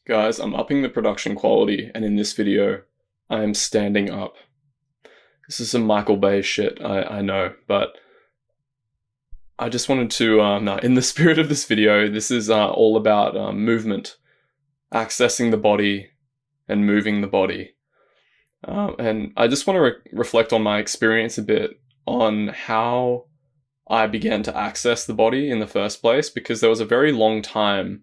Guys, I'm upping the production quality, and in this video, I am standing up. This is some Michael Bay shit, I know, but I just wanted to, no, in the spirit of this video, this is all about movement, accessing the body, and moving the body. And I just want to reflect on my experience a bit on how I began to access the body in the first place, because there was a very long time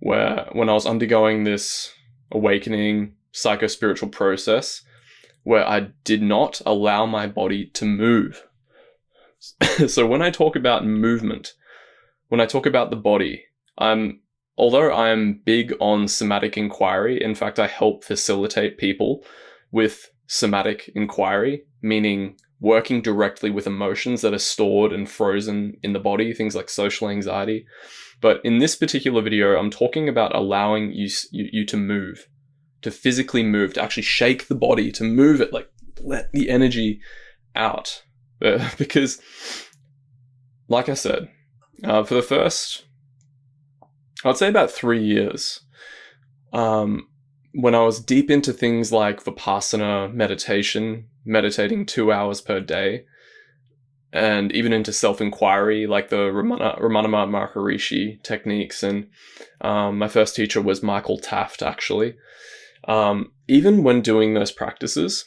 where when I was undergoing this awakening psycho-spiritual process where I did not allow my body to move. So when I talk about movement, when I talk about the body, although I am big on somatic inquiry, in fact, I help facilitate people with somatic inquiry, meaning working directly with emotions that are stored and frozen in the body, things like social anxiety. But in this particular video, I'm talking about allowing you to move, to physically move, to actually shake the body, to move it, like let the energy out. Because, like I said, for the first, I'd say about 3 years, when I was deep into things like Vipassana meditation, meditating 2 hours per day, and even into self-inquiry, like the Ramana Maharishi techniques. And my first teacher was Michael Taft, actually. Even when doing those practices,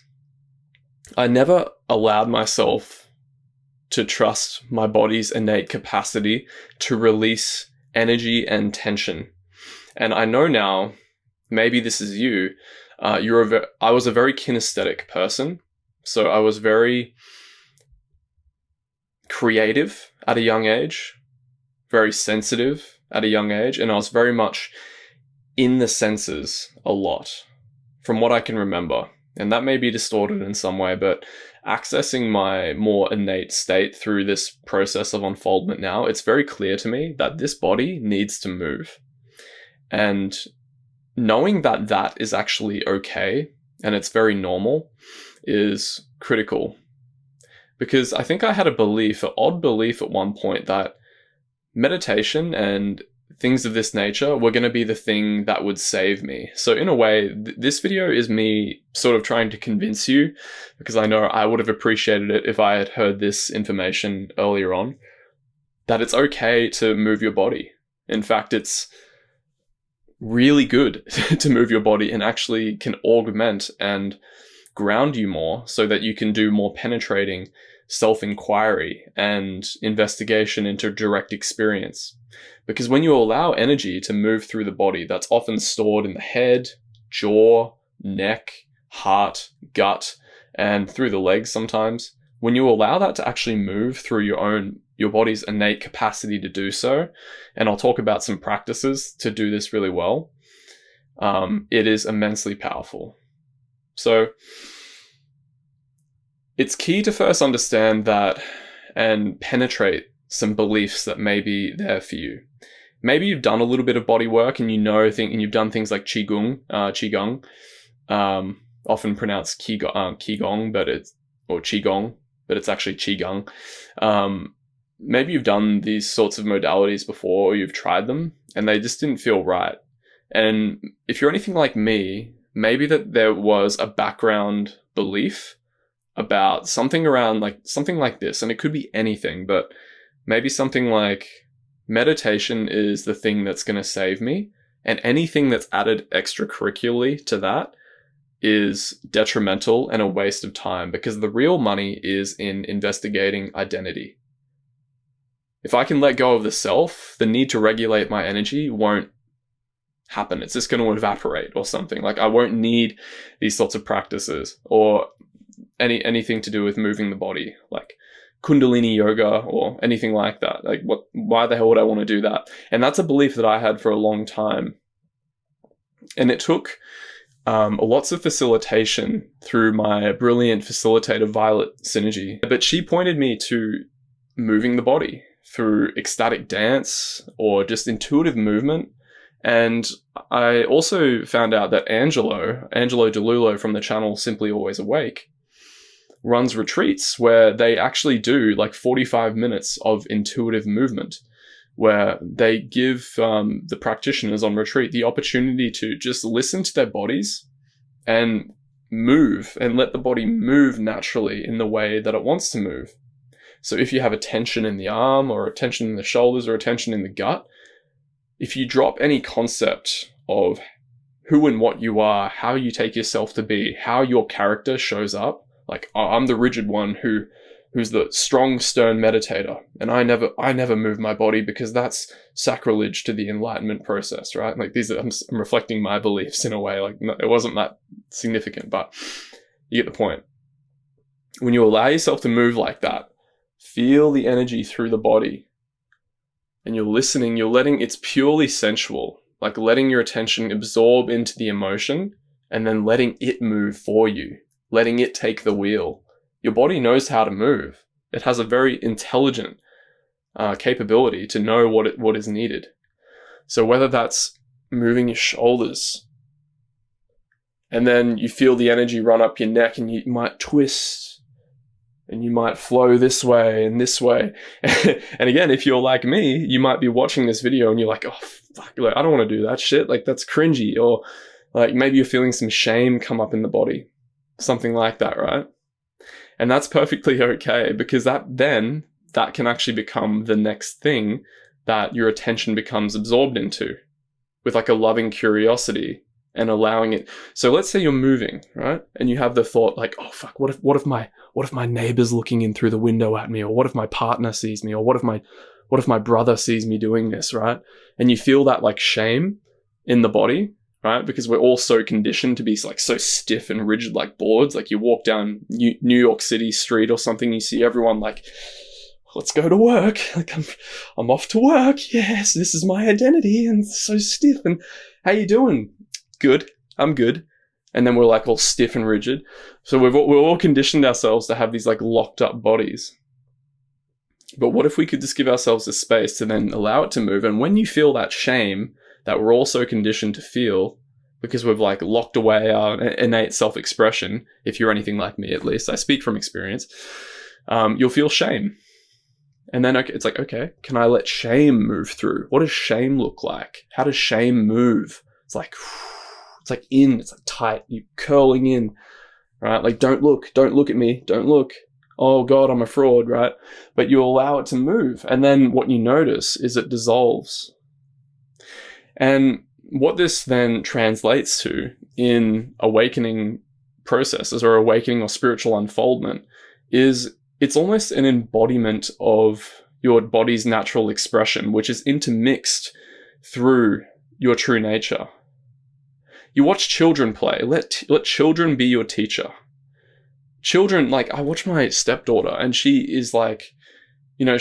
I never allowed myself to trust my body's innate capacity to release energy and tension. And I know now, maybe this is you, I was a very kinesthetic person. So I was very creative at a young age, very sensitive at a young age, and I was very much in the senses a lot, from what I can remember. And that may be distorted in some way, but accessing my more innate state through this process of unfoldment now, it's very clear to me that this body needs to move. And knowing that that is actually okay, and it's very normal, is critical. Because I think I had an odd belief at one point that meditation and things of this nature were going to be the thing that would save me. So in a way, this video is me sort of trying to convince you, because I know I would have appreciated it if I had heard this information earlier on, that it's okay to move your body. In fact, it's really good to move your body and actually can augment and ground you more so that you can do more penetrating self-inquiry and investigation into direct experience. Because when you allow energy to move through the body, that's often stored in the head, jaw, neck, heart, gut, and through the legs sometimes. When you allow that to actually move through your body's innate capacity to do so, and I'll talk about some practices to do this really well, it is immensely powerful. So it's key to first understand that and penetrate some beliefs that may be there for you. Maybe you've done a little bit of body work and and you've done things like Qigong, often pronounced Qigong, or Qigong, but it's actually Qigong. Maybe you've done these sorts of modalities before, or you've tried them, and they just didn't feel right. And if you're anything like me, maybe that there was a background belief about something like this, and it could be anything, but maybe something like meditation is the thing that's going to save me, and anything that's added extracurricularly to that is detrimental and a waste of time, because the real money is in investigating identity. If I can let go of the self, the need to regulate my energy won't happen. It's just going to evaporate or something. Like I won't need these sorts of practices or anything to do with moving the body, like Kundalini yoga or anything like that. Like why the hell would I want to do that? And that's a belief that I had for a long time. And it took lots of facilitation through my brilliant facilitator, Violet Synergy. But she pointed me to moving the body through ecstatic dance or just intuitive movement. And I also found out that Angelo DeLulo from the channel Simply Always Awake runs retreats where they actually do like 45 minutes of intuitive movement, where they give the practitioners on retreat the opportunity to just listen to their bodies and move and let the body move naturally in the way that it wants to move. So if you have a tension in the arm or a tension in the shoulders or a tension in the gut, if you drop any concept of who and what you are, how you take yourself to be, how your character shows up, like, oh, I'm the rigid one who's the strong, stern meditator, and I never move my body because that's sacrilege to the enlightenment process, right? Like, I'm reflecting my beliefs in a way, like, it wasn't that significant, but you get the point. When you allow yourself to move like that, feel the energy through the body, and you're listening, you're letting, it's purely sensual, like letting your attention absorb into the emotion and then letting it move for you, letting it take the wheel. Your body knows how to move. It has a very intelligent capability to know what is needed. So whether that's moving your shoulders, and then you feel the energy run up your neck, and you might twist, and you might flow this way and this way. And again, if you're like me, you might be watching this video and you're like, oh, fuck, like, I don't want to do that shit. Like, that's cringy. Or like, maybe you're feeling some shame come up in the body, something like that, right? And that's perfectly okay, because that can actually become the next thing that your attention becomes absorbed into, with like a loving curiosity and allowing it. So let's say you're moving, right? And you have the thought like, oh fuck, what if my neighbor's looking in through the window at me? Or what if my partner sees me? Or what if my brother sees me doing this, right? And you feel that like shame in the body, right? Because we're all so conditioned to be like so stiff and rigid like boards. Like, you walk down New York City street or something, you see everyone like, let's go to work. Like, I'm off to work. Yes, this is my identity. And so stiff. And how you doing? Good. I'm good. And then we're like all stiff and rigid. So we're all conditioned ourselves to have these like locked up bodies. But what if we could just give ourselves a space to then allow it to move? And when you feel that shame that we're also conditioned to feel, because we've like locked away our innate self-expression, if you're anything like me, at least, I speak from experience, you'll feel shame. And then it's like, okay, can I let shame move through? What does shame look like? How does shame move? It's like it's like tight, you curling in, right? Like, don't look at me, don't look. Oh God, I'm a fraud, right? But you allow it to move. And then what you notice is it dissolves. And what this then translates to in awakening processes or awakening or spiritual unfoldment is it's almost an embodiment of your body's natural expression, which is intermixed through your true nature. You watch children play. Let children be your teacher. Children, like, I watch my stepdaughter and she is like, you know,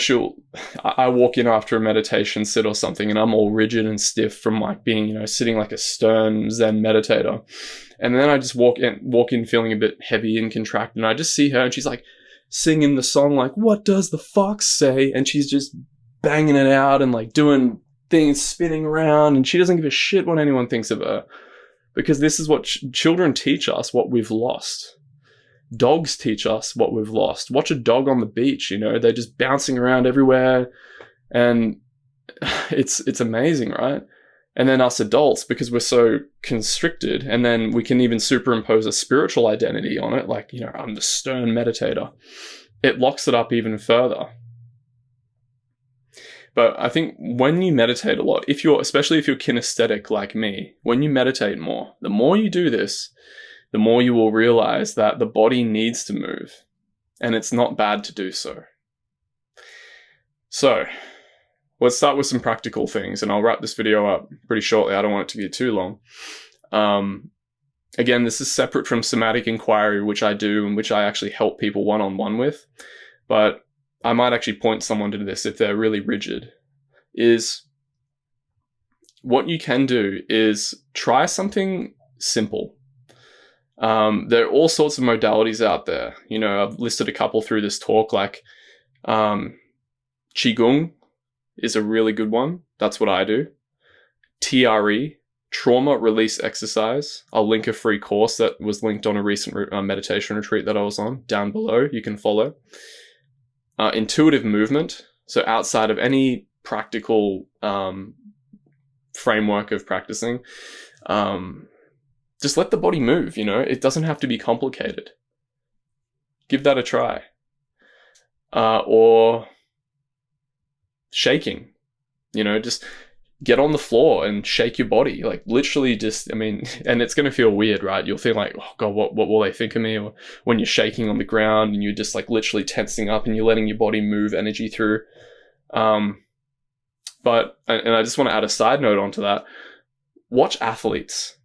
I walk in after a meditation sit or something and I'm all rigid and stiff from like being, you know, sitting like a stern Zen meditator. And then I just walk in feeling a bit heavy and contracted, and I just see her and she's like singing the song like, what does the fox say? And she's just banging it out and like doing things, spinning around, and she doesn't give a shit what anyone thinks of her. Because this is what children teach us, what we've lost. Dogs teach us what we've lost. Watch a dog on the beach, you know, they're just bouncing around everywhere. And it's amazing, right? And then us adults, because we're so constricted, and then we can even superimpose a spiritual identity on it, like, you know, I'm the stern meditator. It locks it up even further. But I think when you meditate a lot, especially if you're kinesthetic like me, when you meditate more, the more you do this, the more you will realize that the body needs to move, and it's not bad to do so. So, let's start with some practical things, and I'll wrap this video up pretty shortly. I don't want it to be too long. Again, this is separate from somatic inquiry, which I do and which I actually help people one-on-one with. But I might actually point someone to this if they're really rigid. Is what you can do is try something simple. There are all sorts of modalities out there. You know, I've listed a couple through this talk, like Qigong is a really good one. That's what I do. TRE, trauma release exercise. I'll link a free course that was linked on a recent meditation retreat that I was on down below. You can follow. Intuitive movement. So outside of any practical framework of practicing, just let the body move, you know? It doesn't have to be complicated. Give that a try. Or shaking, you know, just get on the floor and shake your body. Like literally just, I mean, and it's going to feel weird, right? You'll feel like, oh God, what will they think of me? Or when you're shaking on the ground and you're just like literally tensing up and you're letting your body move energy through. But I just want to add a side note onto that. Watch athletes,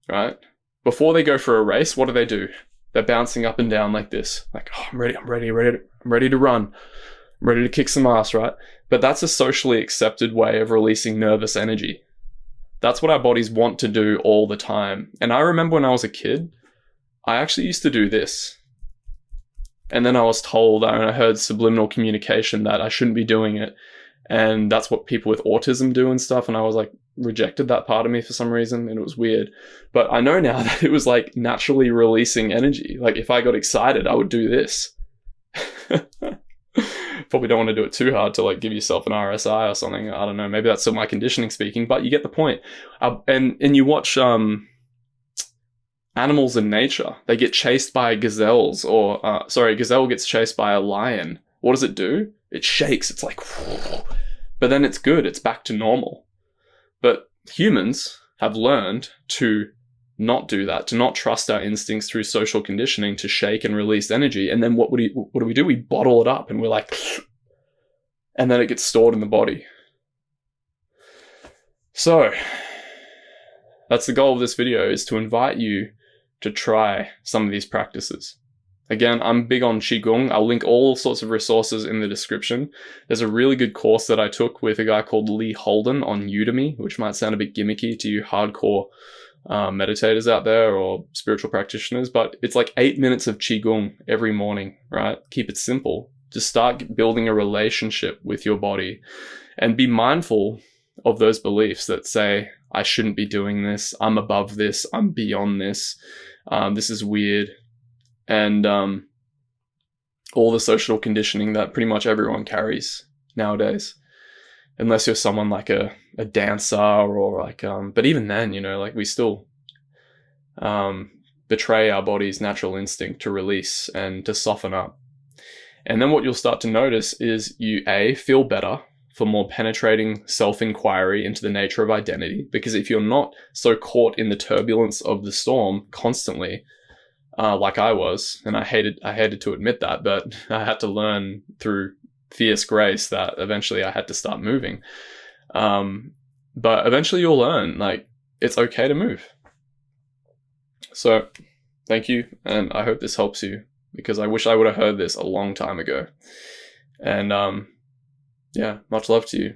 right? Before they go for a race, what do? They're bouncing up and down like this. Like, oh, I'm ready to run. I'm ready to kick some ass, right? But that's a socially accepted way of releasing nervous energy. That's what our bodies want to do all the time. And I remember when I was a kid, I actually used to do this. And then I was told, and I heard subliminal communication that I shouldn't be doing it. And that's what people with autism do and stuff. And I was like, rejected that part of me for some reason, and it was weird. But I know now that it was like naturally releasing energy. Like if I got excited, I would do this. Probably don't want to do it too hard to like give yourself an RSI or something. I don't know. Maybe that's still my conditioning speaking, but you get the point. And you watch animals in nature. They get chased by gazelles, or a gazelle gets chased by a lion. What does it do? It shakes. It's like, but then it's good. It's back to normal. But humans have learned to not do that, to not trust our instincts through social conditioning, to shake and release energy. And then what do we do? We bottle it up and we're like, and then it gets stored in the body. So that's the goal of this video, is to invite you to try some of these practices. Again, I'm big on Qigong. I'll link all sorts of resources in the description. There's a really good course that I took with a guy called Lee Holden on Udemy, which might sound a bit gimmicky to you hardcore meditators out there or spiritual practitioners, but it's like 8 minutes of Qigong every morning, right? Keep it simple. Just start building a relationship with your body and be mindful of those beliefs that say, I shouldn't be doing this. I'm above this. I'm beyond this. This is weird. And all the social conditioning that pretty much everyone carries nowadays, unless you're someone like a dancer or like, but even then, you know, like we still betray our body's natural instinct to release and to soften up. And then what you'll start to notice is you feel better for more penetrating self-inquiry into the nature of identity, because if you're not so caught in the turbulence of the storm constantly, like I was, and I hated to admit that, but I had to learn through fierce grace that eventually I had to start moving. But eventually you'll learn, like, it's okay to move. So thank you. And I hope this helps you, because I wish I would have heard this a long time ago. And yeah, much love to you.